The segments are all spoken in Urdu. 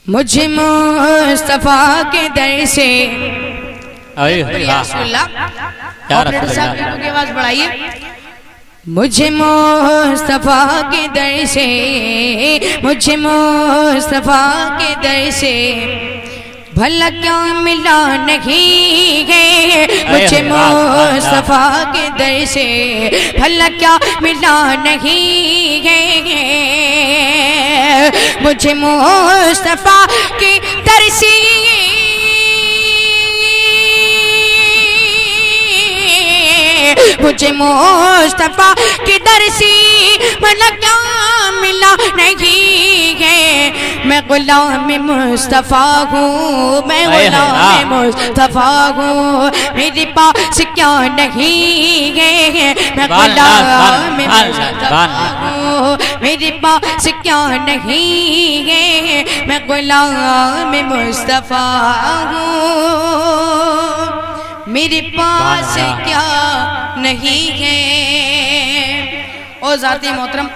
مجھے مصطفیٰ کے در سے یا رسول اللہ آپریٹر صاحب کی آواز بڑھائیے. مجھے مصطفیٰ کے در سے، مجھے مصطفیٰ کے در سے بھلا کیا ملا نہیں ہے. مجھے مصطفیٰ کے در سے بھلا کیا ملا نہیں ہے. مجھے مصطفیٰ کے در سے مجھے مصطفیٰ کی در سے بھلا کیا ملا نہیں ہے. میں غلام مصطفیٰ ہوں، میں غلام مصطفیٰ ہوں، میرے پاس کیا نہیں ہے. میں غلام مصطفیٰ ہوں، میرے پاس کیا نہیں ہے. میں غلام مصطفیٰ ہوں، میرے پاس کیا نہیں ہے. اور ذات محترم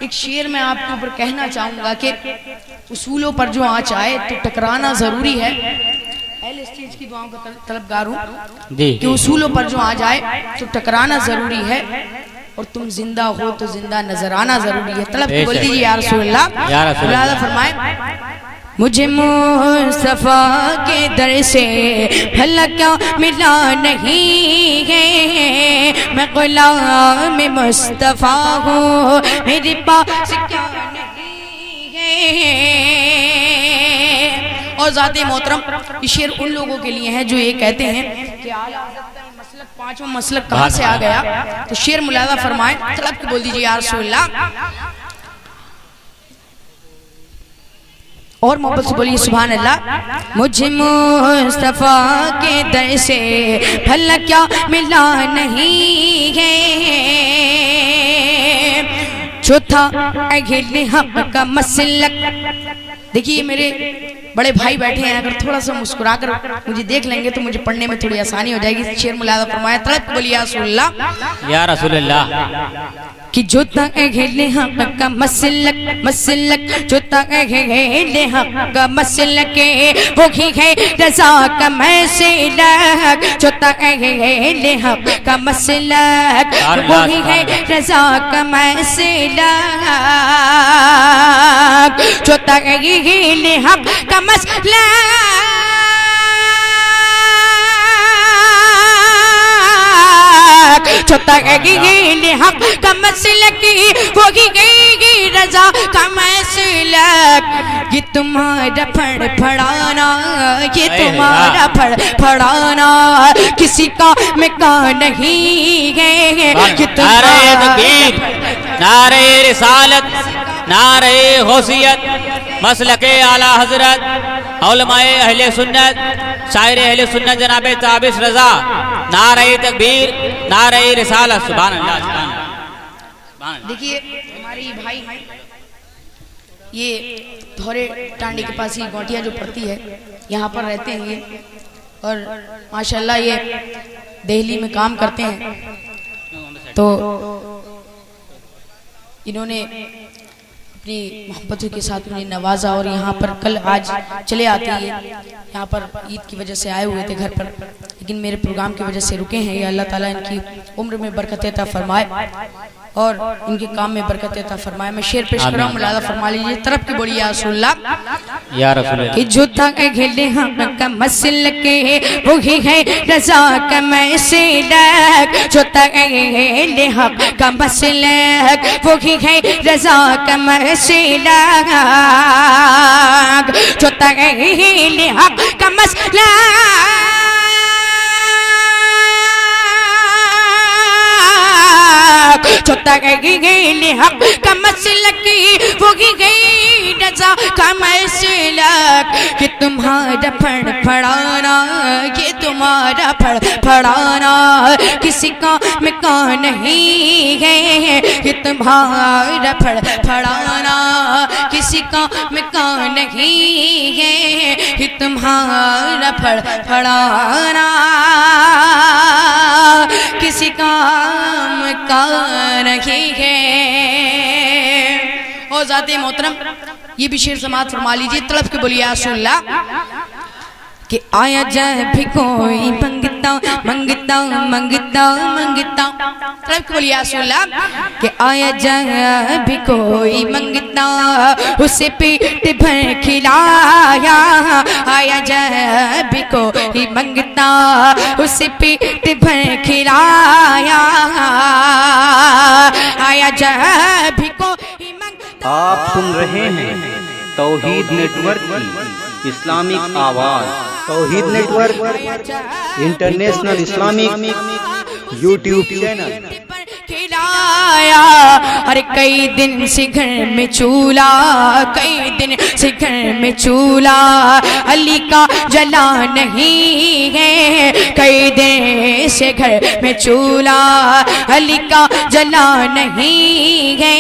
ایک شعر میں آپ کے اوپر کہنا چاہوں گا کہ اصولوں پر جو آنچ آئے تو ٹکرانا ضروری ہے. اہل اسٹیج کی دعاؤں کا طلبگار ہوں کہ اصولوں پر جو آ جائے تو ٹکرانا ضروری ہے، اور تم زندہ ہو تو زندہ نظر آنا ضروری ہے. طلب بول دیجیے یا رسول اللہ. اللہ فرمائے مجھے مصطفیٰ کے در سے بھلا کیا ملا نہیں ہے. میں غلام مصطفیٰ ہوں، میرے پاس کیا نہیں ہے. اور ذات محترم یہ شعر ان لوگوں کے لیے ہے جو یہ کہتے ہیں کہ اعلیٰ حضرت کا مسلک پانچواں مسلک کہاں سے آ گیا. تو شعر ملاحظہ فرمائیں. طلب بول دیجیے یا رسول اللہ. اور محبت سے بولیے سبحان اللہ. مجھے مصطفیٰ کے در سے بھلا کیا ملا نہیں ہے. جو تھا اہل حق کا مسلک. دیکھیے میرے بڑے بھائی بیٹھے ہیں، اگر تھوڑا سا مسکرا کر مجھے دیکھ لیں گے تو مجھے پڑھنے میں تھوڑی آسانی ہو جائے گی. شعر ملاحظہ فرمایا. طلب بولیے یا رسول اللہ. یا رسول اللہ. کہ جو تھا اہل حق کا مسلک، مسلک جو تھا اہل حق کا مسلک وہی ہے رضا کا مسلک. جو تھا اہل حق کا مسلک وہی ہے رضا کا مسلک. جو تھا اہل حق کا مسلک جو تک حق کا مسلک وہی گئی رضا کا مسلک. یہ تمہارا پھڑ پھڑانا، یہ تمہارا پھڑ پھڑانا کسی کا مکا نہیں ہے. نعرہ تکبیر، نعرہ رسالت، نعرہ غوثیت، مسلک اعلیٰ حضرت علماء اہل سنت، شاعر اہل سنت جناب تابش رضا. نعرہ تکبیر، نعرہ رسالت. سبحان اللہ. دیکھیے ہماری بھائی یہ دھورے ٹانڈی کے پاس ہی گوٹیا جو پڑتی ہے یہاں پر رہتے ہیں یہ، اور ماشاءاللہ یہ دہلی میں کام کرتے ہیں. تو انہوں نے اپنی محبتوں کے ساتھ انہیں نوازا، اور یہاں پر کل آج چلے آتے ہیں. یہاں پر عید کی وجہ سے آئے ہوئے تھے گھر پر، لیکن میرے پروگرام کی وجہ سے رکے ہیں. یہ اللہ تعالیٰ ان کی عمر میں برکت عطا فرمائے اور ان کے کام میں برکت عطا فرمائے. میں شعر پیش کر رہا ہوں، ملاحظہ فرما لیجیے. طرف کی بولیے یا رسول اللہ. یا رسول اللہ. کہ جو تھا اہل حق کا مسلک وہی ہے رضا کا مسلک. جو تھا اہل حق کا مسلک وہی ہے رضا کا مسلک. جو تھا اہل حق کا مسلک جو تک اہل حق کا مسلک وہی گئی رضا کا مسلک. کہ تمہارا پھڑ پھڑانا، یہ تمہارا پھڑ پھڑانا کسی کا مکا نہیں ہے. کہ تمہارا پھڑ پھڑانا کسی کا مکا نہیں ہے. کہ تمہارا پھڑ پھڑانا کسی کام کا نہیں ہے. اور ذات محترم یہ بھی شعر سماعت فرما لیجئے، تڑپ کے بولیے یا رسول اللہ کہ آیا جب بھی کوئی منگتا منگتا منگتا منگتا، تڑپ کے بولیے یا رسول اللہ کہ آیا جب بھی کوئی منگتا اسے پیٹ بھر کھلایا، آیا جب بھی کوئی منگتا اسے پیٹ بھر کھلایا، آیا جب بھی کوئی منگتا۔ آپ سن رہے ہیں توحید نیٹ ورک کی اسلامک آواز۔ Tawheed network international Islamic YouTube channel. کھلایا اور کئی دن سے گھر میں چولہا، کئی دن سے گھر میں چولہا علی کا جلا نہیں ہے، کئی دن سے گھر میں چولہا علی کا جلا نہیں ہے،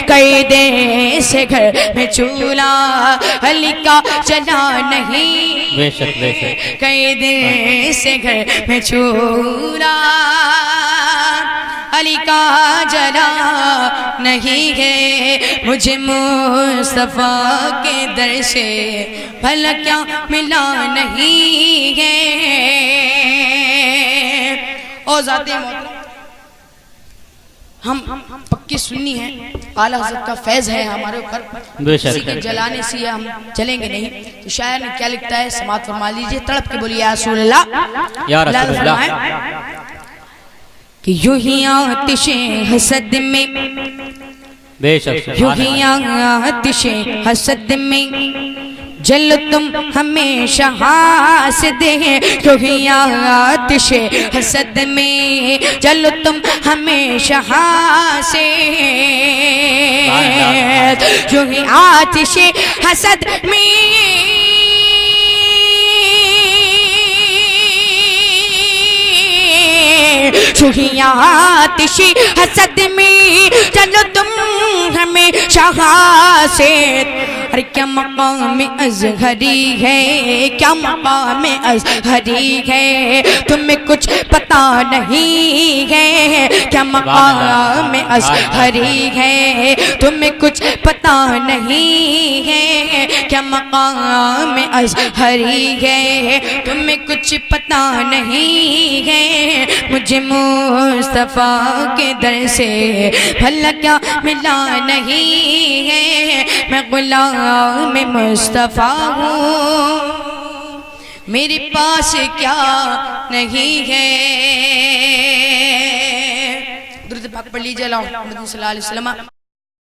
کئی دن سے گھر میں چولہا علی کا جلا نہیں، بے شک بے شک، کئی دن سے گھر میں چولہا علی کا جلا نہیں ہے، مجھے مصطفیٰ کے در سے بھلا کیا ملا نہیں ہے۔ اور ذات محترم ہم پکی سنی ہیں، اعلیٰ حضرت کا فیض ہے ہمارے اوپر، بے شک، کسی کے جلانے سے ہم چلیں گے نہیں۔ تو شاعر نے کیا لکھتا ہے سماعت فرما لیجئے، تڑپ کے بولیے یا رسول اللہ یا رسول اللہ کہ یوں ہی آتش حسد میں، بے شک، یوں ہی آتش حسد میں جل تم ہمیشہ حاسد ہیں، یوں ہی آتش حسد میں جل تم ہمیشہ حاسد، یوں ہی آتش حسد میں چھوہی آتش حسد میں چلو تم ہمیشہ حاسد، اور کیا مقام ازہری ہے، کیا مقام ازہری ہے، تمہیں کچھ پتا نہیں ہے، کیا مقام ازہری ہے، تمہیں کچھ پتا نہیں ہے، کیا مقام ازہری ہے، تمہیں کچھ پتا نہیں ہے، مجھے مصطفیٰ کے در سے بھلا کیا ملا نہیں ہے، میں غلام مصطفیٰ ہوں، میرے پاس کیا نہیں ہے۔ درود پاک پڑھ لیجئے، اللہم محمد صلی اللہ علیہ وسلم۔